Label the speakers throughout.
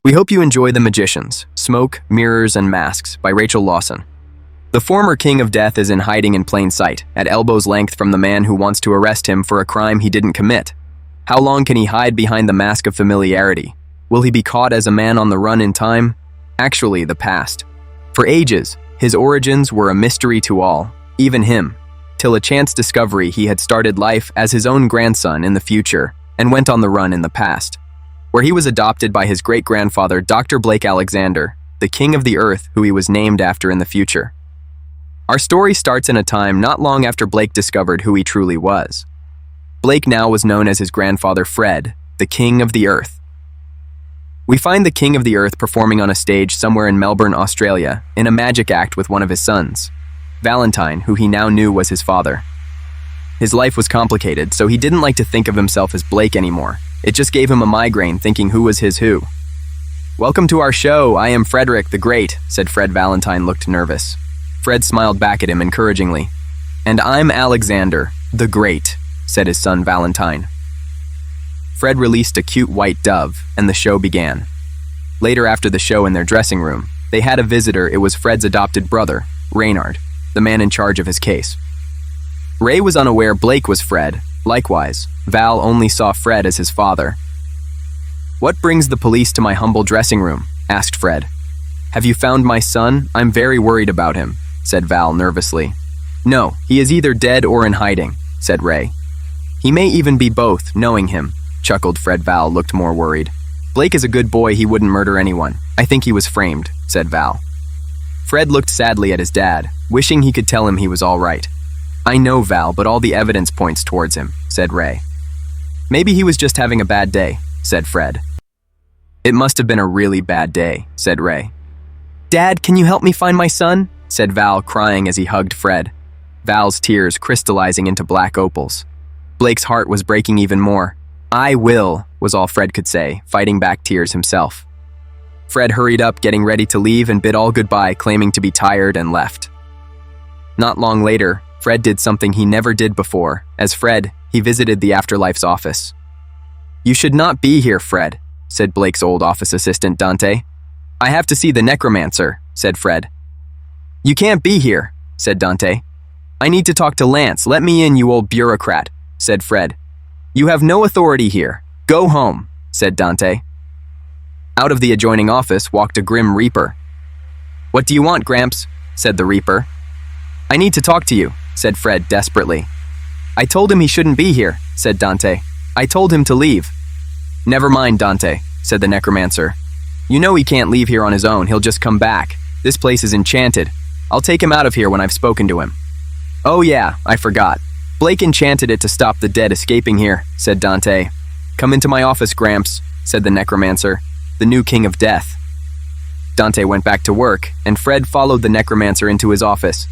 Speaker 1: We hope you enjoy The Magicians, Smoke, Mirrors, and Masks by Rachel Lawson. The former King of Death is in hiding in plain sight, at elbow's length from the man who wants to arrest him for a crime he didn't commit. How long can he hide behind the mask of familiarity? Will he be caught as a man on the run in time? Actually, the past. For ages, his origins were a mystery to all, even him, till a chance discovery he had started life as his own grandson in the future and went on the run in the past, where he was adopted by his great-grandfather Dr. Blake Alexander, the King of the Earth who he was named after in the future. Our story starts in a time not long after Blake discovered who he truly was. Blake now was known as his grandfather Fred, the King of the Earth. We find the King of the Earth performing on a stage somewhere in Melbourne, Australia, in a magic act with one of his sons, Valentine, who he now knew was his father. His life was complicated, so he didn't like to think of himself as Blake anymore. It just gave him a migraine thinking who was his who. "Welcome to our show, I am Frederick the Great," said Fred. Valentine looked nervous. Fred smiled back at him encouragingly. "And I'm Alexander, the Great," said his son Valentine. Fred released a cute white dove, and the show began. Later after the show in their dressing room, they had a visitor. It was Fred's adopted brother, Reynard, the man in charge of his case. Ray was unaware Blake was Fred. Likewise, Val only saw Fred as his father. "What brings the police to my humble dressing room?" asked Fred. "Have you found my son? I'm very worried about him," said Val nervously. "No, he is either dead or in hiding," said Ray. "He may even be both, knowing him," chuckled Fred. Val looked more worried. "Blake is a good boy, he wouldn't murder anyone. I think he was framed," said Val. Fred looked sadly at his dad, wishing he could tell him he was all right. "I know, Val, but all the evidence points towards him," said Ray. "Maybe he was just having a bad day," said Fred. "It must have been a really bad day," said Ray. "Dad, can you help me find my son?" said Val, crying as he hugged Fred, Val's tears crystallizing into black opals. Blake's heart was breaking even more. "I will," was all Fred could say, fighting back tears himself. Fred hurried up, getting ready to leave, and bid all goodbye, claiming to be tired, and left. Not long later, Fred did something he never did before. As Fred, he visited the Afterlife's office. "You should not be here, Fred," said Blake's old office assistant, Dante. "I have to see the necromancer," said Fred. "You can't be here," said Dante. "I need to talk to Lance. Let me in, you old bureaucrat," said Fred. "You have no authority here. Go home," said Dante. Out of the adjoining office walked a grim Reaper. "What do you want, Gramps?" said the Reaper. "I need to talk to you," said Fred desperately. "I told him he shouldn't be here," said Dante. "I told him to leave." "Never mind, Dante," said the necromancer. "You know he can't leave here on his own. He'll just come back. This place is enchanted. I'll take him out of here when I've spoken to him." "Oh yeah, I forgot. Blake enchanted it to stop the dead escaping here," said Dante. "Come into my office, Gramps," said the necromancer, the new King of Death. Dante went back to work, and Fred followed the necromancer into his office.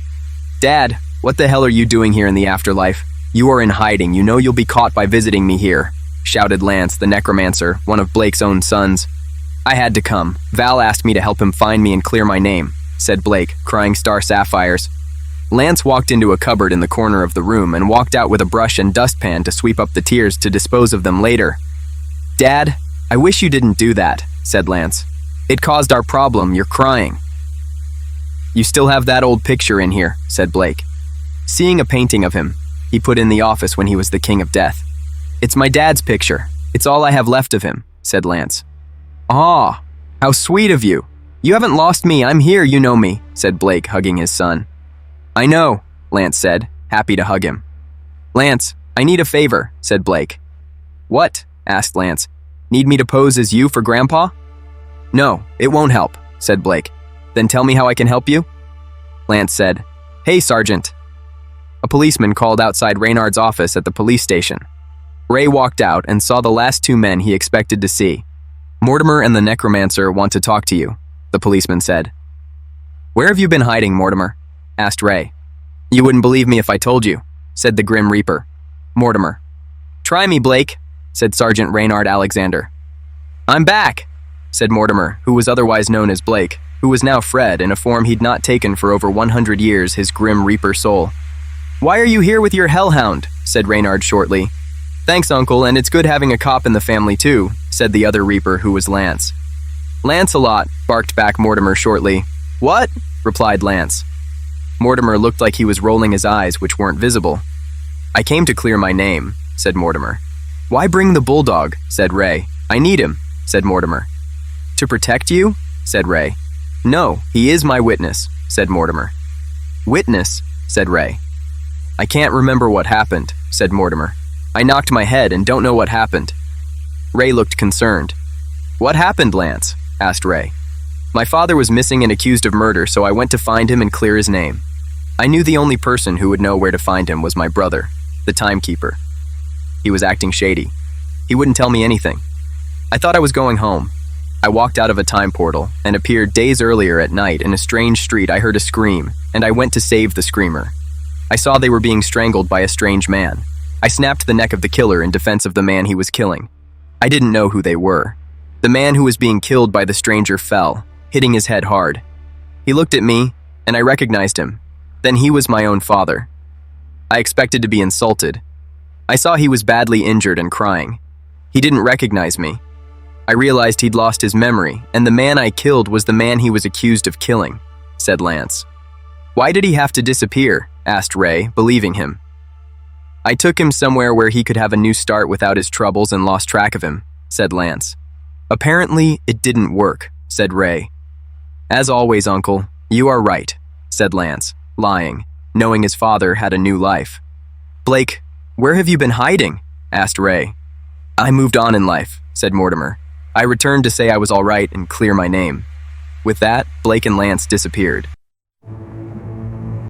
Speaker 1: "Dad, what the hell are you doing here in the afterlife? You are in hiding. You know you'll be caught by visiting me here," shouted Lance, the necromancer, one of Blake's own sons. "I had to come. Val asked me to help him find me and clear my name," said Blake, crying star sapphires. Lance walked into a cupboard in the corner of the room and walked out with a brush and dustpan to sweep up the tears to dispose of them later. "Dad, I wish you didn't do that," said Lance. "It caused our problem. You're crying." "You still have that old picture in here," said Blake. Seeing a painting of him, he put in the office when he was the King of Death. "It's my dad's picture. It's all I have left of him," said Lance. "Ah, how sweet of you. You haven't lost me. I'm here, you know me," said Blake, hugging his son. "I know," Lance said, happy to hug him. "Lance, I need a favor," said Blake. "What?" asked Lance. "Need me to pose as you for Grandpa?" "No, it won't help," said Blake. "Then tell me how I can help you?" Lance said, "Hey, Sergeant." A policeman called outside Reynard's office at the police station. Ray walked out and saw the last two men he expected to see. "Mortimer and the necromancer want to talk to you," the policeman said. "Where have you been hiding, Mortimer?" asked Ray. "You wouldn't believe me if I told you," said the Grim Reaper. Mortimer. "Try me, Blake," said Sergeant Reynard Alexander. "I'm back," said Mortimer, who was otherwise known as Blake, who was now Fred in a form he'd not taken for over 100 years, his Grim Reaper soul. "Why are you here with your hellhound?" said Reynard shortly. "Thanks, Uncle, and it's good having a cop in the family too," said the other Reaper, who was Lance. "Lancelot," barked back Mortimer shortly. "What?" replied Lance. Mortimer looked like he was rolling his eyes, which weren't visible. "I came to clear my name," said Mortimer. "Why bring the bulldog?" said Ray. "I need him," said Mortimer. "To protect you?" said Ray. "No, he is my witness," said Mortimer. "Witness?" said Ray. "I can't remember what happened," said Mortimer. "I knocked my head and don't know what happened." Ray looked concerned. "What happened, Lance?" asked Ray. "My father was missing and accused of murder, so I went to find him and clear his name. I knew the only person who would know where to find him was my brother, the timekeeper. He was acting shady. He wouldn't tell me anything. I thought I was going home. I walked out of a time portal and appeared days earlier at night in a strange street. I heard a scream, and I went to save the screamer. I saw they were being strangled by a strange man. I snapped the neck of the killer in defense of the man he was killing. I didn't know who they were. The man who was being killed by the stranger fell, hitting his head hard. He looked at me, and I recognized him. Then he was my own father. I expected to be insulted. I saw he was badly injured and crying. He didn't recognize me. I realized he'd lost his memory, and the man I killed was the man he was accused of killing," said Lance. "Why did he have to disappear?" asked Ray, believing him. "I took him somewhere where he could have a new start without his troubles and lost track of him," said Lance. "Apparently, it didn't work," said Ray. "As always, Uncle, you are right," said Lance, lying, knowing his father had a new life. "Blake, where have you been hiding?" asked Ray. "I moved on in life," said Mortimer. "I returned to say I was all right and clear my name." With that, Blake and Lance disappeared.